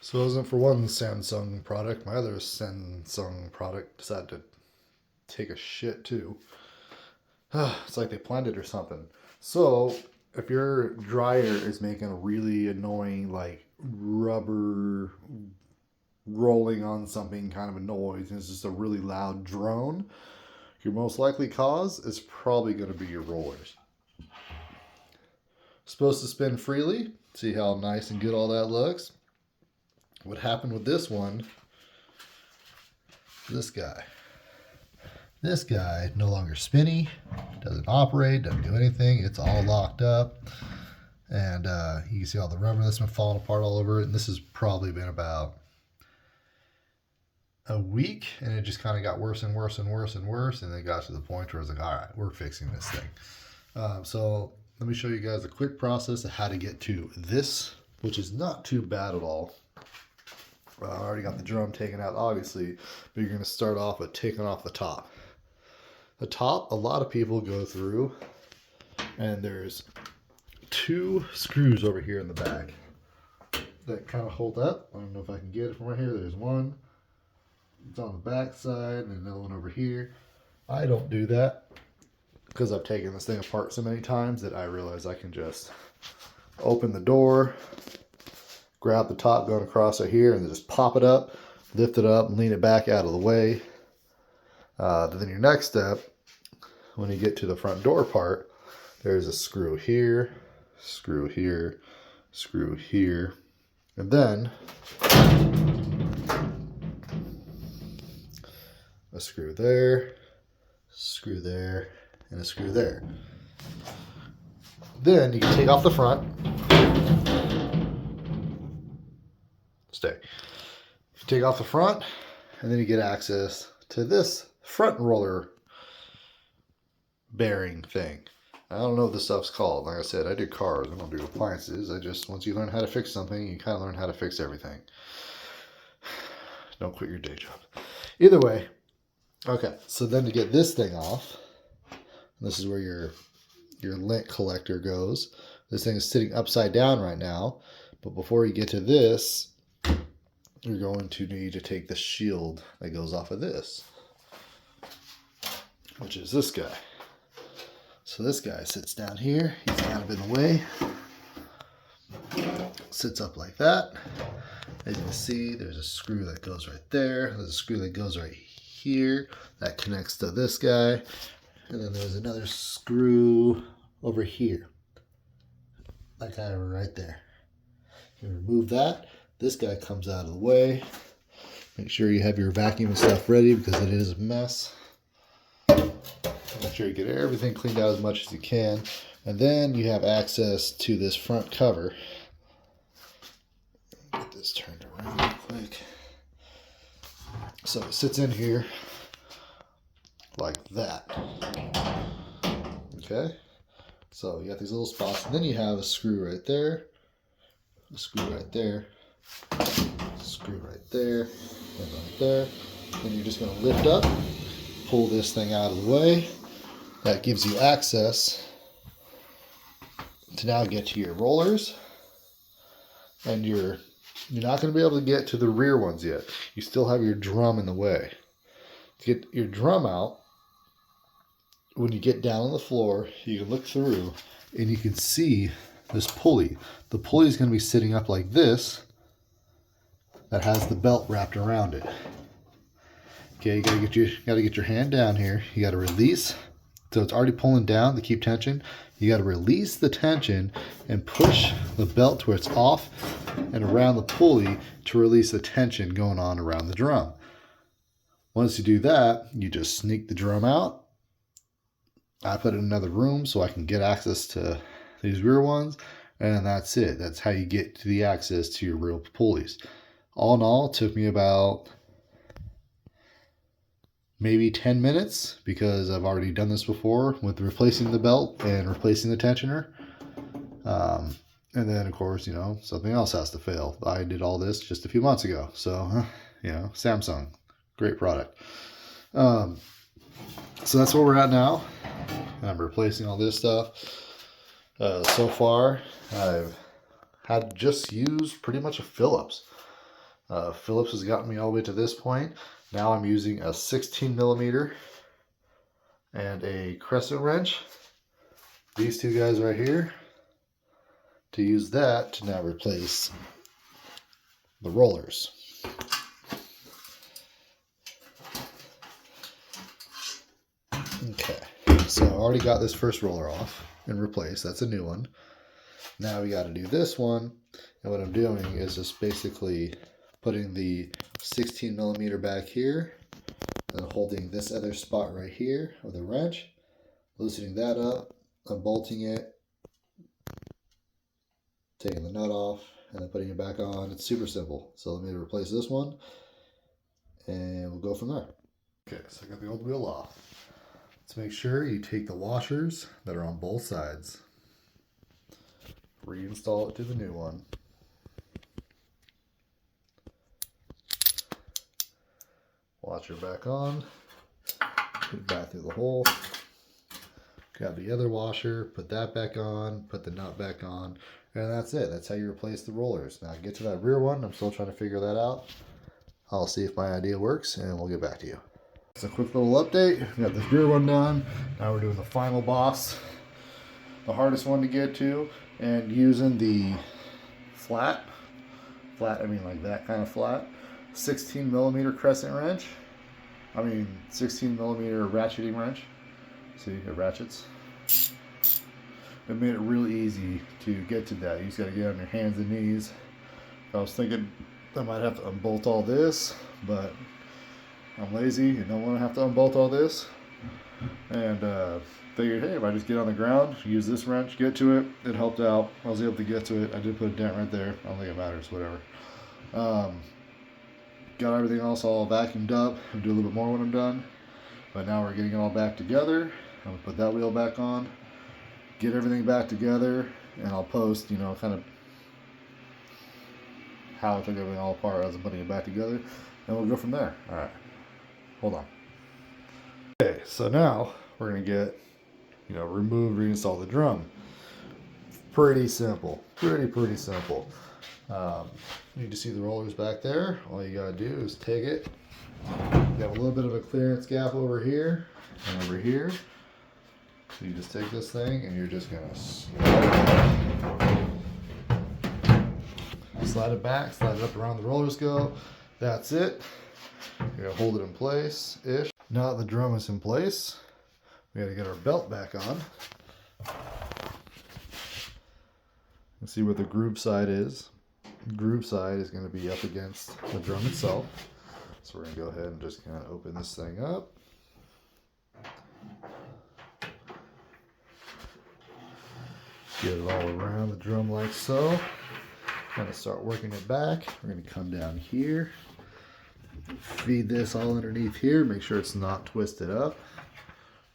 So it wasn't for one Samsung product. My other Samsung product decided to take a shit too. It's like they planned it or something. So if your dryer is making a really annoying, like rubber rolling on something kind of a noise, and it's just a really loud drone, your most likely cause is probably going to be your rollers. Supposed to spin freely. See how nice and good all that looks. What happened with this one? This guy. This guy no longer spinny, doesn't operate, doesn't do anything. It's all locked up, and you can see all the rubber that's been falling apart all over it. And this has probably been about a week, and it just kind of got worse and worse and worse and worse, and then it got to the point where I was like, all right, we're fixing this thing. So let me show you guys a quick process of how to get to this, which is not too bad at all. I already got the drum taken out, obviously, but you're going to start off with taking off the top. The top, a lot of people go through, and there's two screws over here in the back that kind of hold up. I don't know if I can get it from right here. There's one. It's on the back side, and another one over here. I don't do that because I've taken this thing apart so many times that I realize I can just open the door, grab the top going across right here, and just pop it up, lift it up, and lean it back out of the way. Then your next step, when you get to the front door part, there's a screw here, screw here, screw here, and then a screw there, and a screw there. Then you can take off the front. Stay. You take off the front, and then you get access to this front roller bearing thing. I don't know what this stuff's called. Like I said, I do cars. I don't do appliances. Once you learn how to fix something, you kind of learn how to fix everything. Don't quit your day job. Either way, okay, so then to get this thing off, this is where your lint collector goes. This thing is sitting upside down right now, but before you get to this, you're going to need to take the shield that goes off of this, which is this guy. So this guy sits down here. He's kind of in the way. Sits up like that. As you can see, there's a screw that goes right there. There's a screw that goes right here. That connects to this guy. And then there's another screw over here. That guy right there. You remove that. This guy comes out of the way. Make sure you have your vacuum and stuff ready because it is a mess. Make sure you get everything cleaned out as much as you can. And then you have access to this front cover. Get this turned around real quick. So it sits in here like that. Okay? So you got these little spots. And then you have a screw right there. A screw right there. Screw right there. And right there. Then you're just going to lift up. Pull this thing out of the way. That gives you access to now get to your rollers, and you're not going to be able to get to the rear ones yet. You still have your drum in the way. To get your drum out, when you get down on the floor, you can look through and you can see this pulley. The pulley is going to be sitting up like this that has the belt wrapped around it. Okay, you gotta get your hand down here. You gotta release. So it's already pulling down to keep tension. You gotta release the tension and push the belt to where it's off and around the pulley to release the tension going on around the drum. Once you do that, you just sneak the drum out. I put it in another room so I can get access to these rear ones, and that's it. That's how you get to the access to your real pulleys. All in all, it took me about maybe 10 minutes because I've already done this before with replacing the belt and replacing the tensioner. And then, of course, something else has to fail. I did all this just a few months ago. So, Samsung, great product. So that's where we're at now. I'm replacing all this stuff. So far, I've had just used pretty much a Phillips. Phillips has gotten me all the way to this point. Now I'm using a 16 millimeter and a crescent wrench. These two guys right here. To use that to now replace the rollers. Okay, so I already got this first roller off and replaced. That's a new one. Now we got to do this one, and what I'm doing is just basically putting the 16 millimeter back here and holding this other spot right here with a wrench, loosening that up, unbolting it, taking the nut off, and then putting it back on. It's super simple. So let me replace this one, and we'll go from there. Okay, so I got the old wheel off. Let's make sure you take the washers that are on both sides, reinstall it to the new one. Washer back on, put it back through the hole. Grab the other washer, put that back on, put the nut back on, and that's it. That's how you replace the rollers. Now get to that rear one. I'm still trying to figure that out. I'll see if my idea works, and we'll get back to you. It's a quick little update. We got this rear one done. Now we're doing the final boss, the hardest one to get to, and using the flat, I mean like that kind of flat, 16 millimeter crescent wrench. 16 millimeter ratcheting wrench. See, it ratchets. It made it really easy to get to that. You just gotta get on your hands and knees. I was thinking I might have to unbolt all this, but I'm lazy and don't want to have to unbolt all this. And figured, hey, if I just get on the ground, use this wrench, get to it, it helped out. I was able to get to it. I did put a dent right there. I don't think it matters, whatever. Got everything else all vacuumed up. I'll do a little bit more when I'm done. But now we're getting it all back together. I'm gonna put that wheel back on, get everything back together, and I'll post, kind of how I took everything all apart as I'm putting it back together, and we'll go from there. All right, hold on. Okay, so now we're gonna get, remove, reinstall the drum. Pretty simple, pretty simple. You need to see the rollers back there. All you gotta do is take it. You have a little bit of a clearance gap over here and over here. So you just take this thing and you're just gonna slide it back, slide it up around the rollers go. That's it. You're gonna hold it in place-ish. Now that the drum is in place, we gotta get our belt back on. And see where the groove side is. The groove side is gonna be up against the drum itself. So we're gonna go ahead and just kind of open this thing up. Get it all around the drum like so. Kind of start working it back. We're gonna come down here. Feed this all underneath here. Make sure it's not twisted up.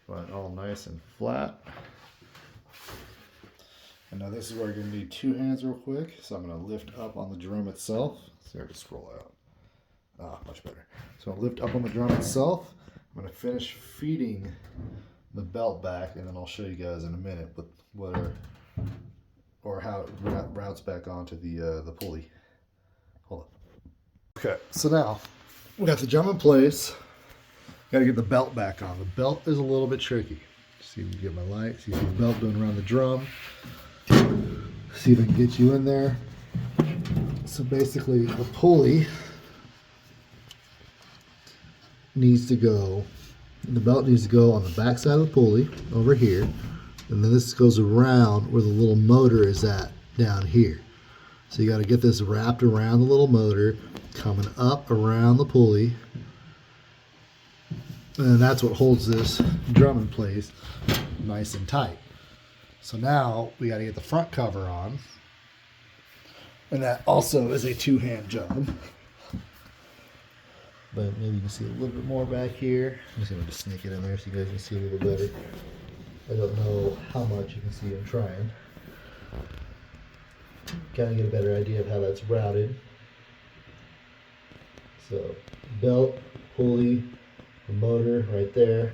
But all nice and flat. And now this is where you're gonna need two hands real quick. So I'm gonna lift up on the drum itself. So I just scroll out. Ah, much better. So I'll lift up on the drum itself. I'm going to finish feeding the belt back, and then I'll show you guys in a minute how it routes back onto the pulley. Hold on. Okay, so now we got the drum in place. Got to get the belt back on. The belt is a little bit tricky. See if we can get my light. See the belt going around the drum. See if I can get you in there. So basically, the pulley needs to go, the belt needs to go on the back side of the pulley over here, and then this goes around where the little motor is at down here. So you got to get this wrapped around the little motor, coming up around the pulley, and that's what holds this drum in place nice and tight. So now we got to get the front cover on, and that also is a two-hand job. But maybe you can see a little bit more back here. I'm just going to sneak it in there so you guys can see a little better. I don't know how much you can see. I'm trying. Kind of get a better idea of how that's routed. So, belt, pulley, the motor right there.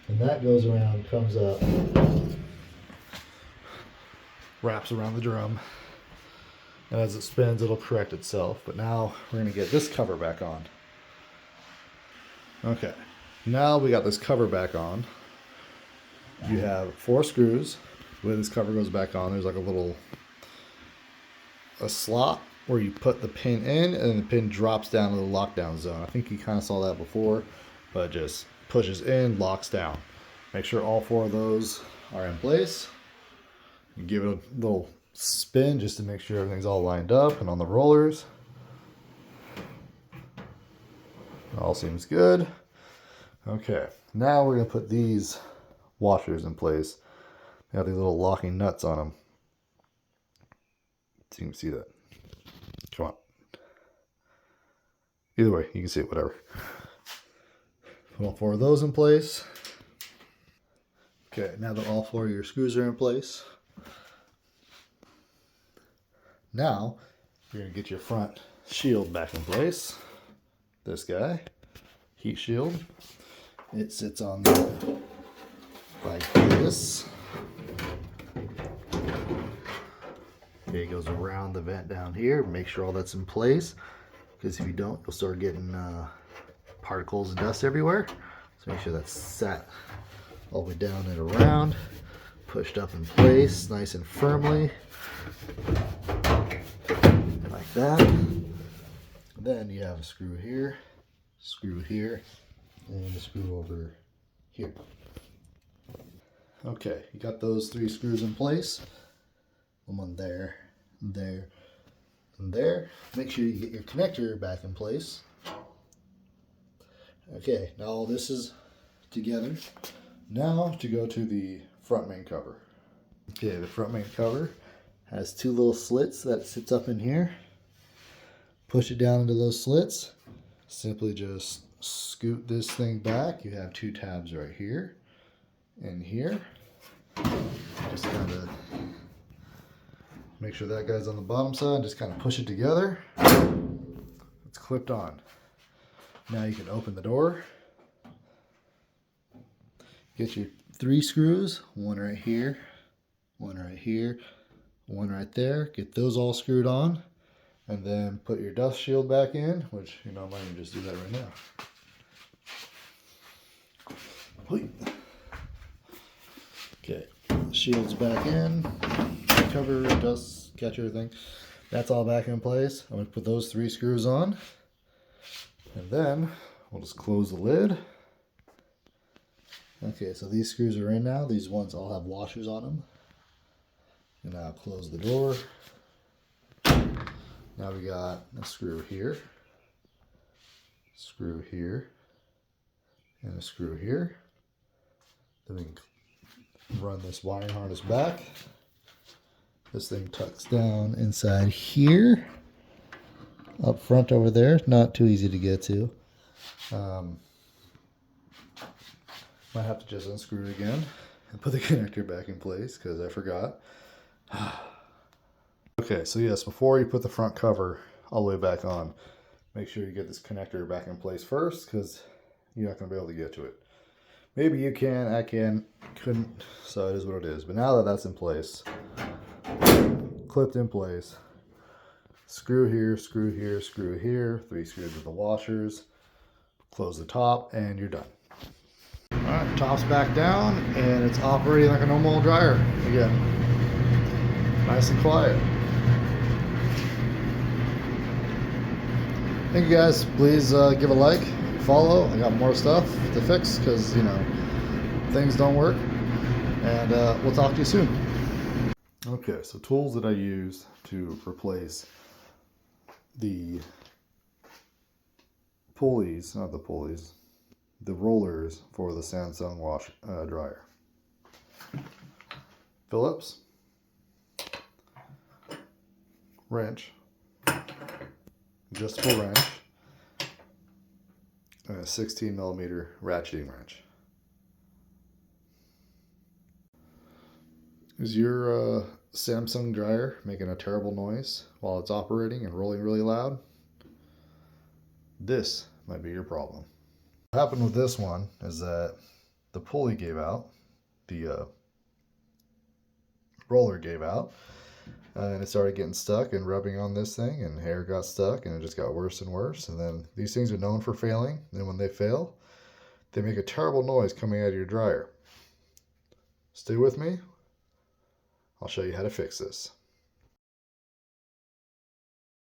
And that goes around, comes up, wraps around the drum. And as it spins, it'll correct itself. But now we're going to get this cover back on. Okay, now we got this cover back on. You have 4 screws. When this cover goes back on, there's like a slot where you put the pin in, and the pin drops down to the lockdown zone. I think you kind of saw that before, but it just pushes in, locks down. Make sure all 4 of those are in place. You give it a little spin just to make sure everything's all lined up and on the rollers. All seems good. Okay, now we're going to put these washers in place. They have these little locking nuts on them. So you can see that. Come on. Either way, you can see it, whatever. Put all 4 of those in place. Okay, now that all 4 of your screws are in place, now you're going to get your front shield back in place. This guy, heat shield. It sits on there like this. Okay, it goes around the vent down here. Make sure all that's in place, because if you don't, you'll start getting particles and dust everywhere. So make sure that's set all the way down and around, pushed up in place nice and firmly, like that. Then you have a screw here, and a screw over here. Okay, you got those 3 screws in place. One there, there, and there. Make sure you get your connector back in place. Okay, now all this is together. Now to go to the front main cover. Okay, the front main cover has 2 little slits that sits up in here. Push it down into those slits. Simply just scoot this thing back. You have 2 tabs right here and here. Just kind of make sure that guy's on the bottom side. Just kind of push it together. It's clipped on. Now you can open the door. Get your 3 screws, one right here, one right here, one right there. Get those all screwed on, and then put your dust shield back in, which, you know, I might even just do that right now. Okay, shield's back in, cover, dust catcher thing. That's all back in place. I'm gonna put those 3 screws on, and then we'll just close the lid. Okay, so these screws are in now. These ones all have washers on them. And now close the door. Now we got a screw here, and a screw here. Then we can run this wiring harness back. This thing tucks down inside here. Up front over there, not too easy to get to. Might have to just unscrew it again and put the connector back in place because I forgot. Okay, so yes, before you put the front cover all the way back on, make sure you get this connector back in place first, because you're not going to be able to get to it. Maybe you can, I couldn't, so it is what it is. But now that that's in place, clipped in place, screw here, screw here, screw here, 3 screws with the washers, close the top, and you're done. Alright, top's back down, and it's operating like a normal dryer again. Nice and quiet. Thank you guys. Please give a like, follow. I got more stuff to fix because, you know, things don't work. And we'll talk to you soon. Okay, so tools that I use to replace the pulleys, not the pulleys, the rollers for the Samsung wash dryer. Phillips, wrench, adjustable wrench, and a 16mm ratcheting wrench. Is your Samsung dryer making a terrible noise while it's operating and rolling really loud? This might be your problem. What happened with this one is that the pulley gave out, the roller gave out, and it started getting stuck and rubbing on this thing, and hair got stuck, and it just got worse and worse. And then these things are known for failing, and when they fail, they make a terrible noise coming out of your dryer. Stay with me. I'll show you how to fix this.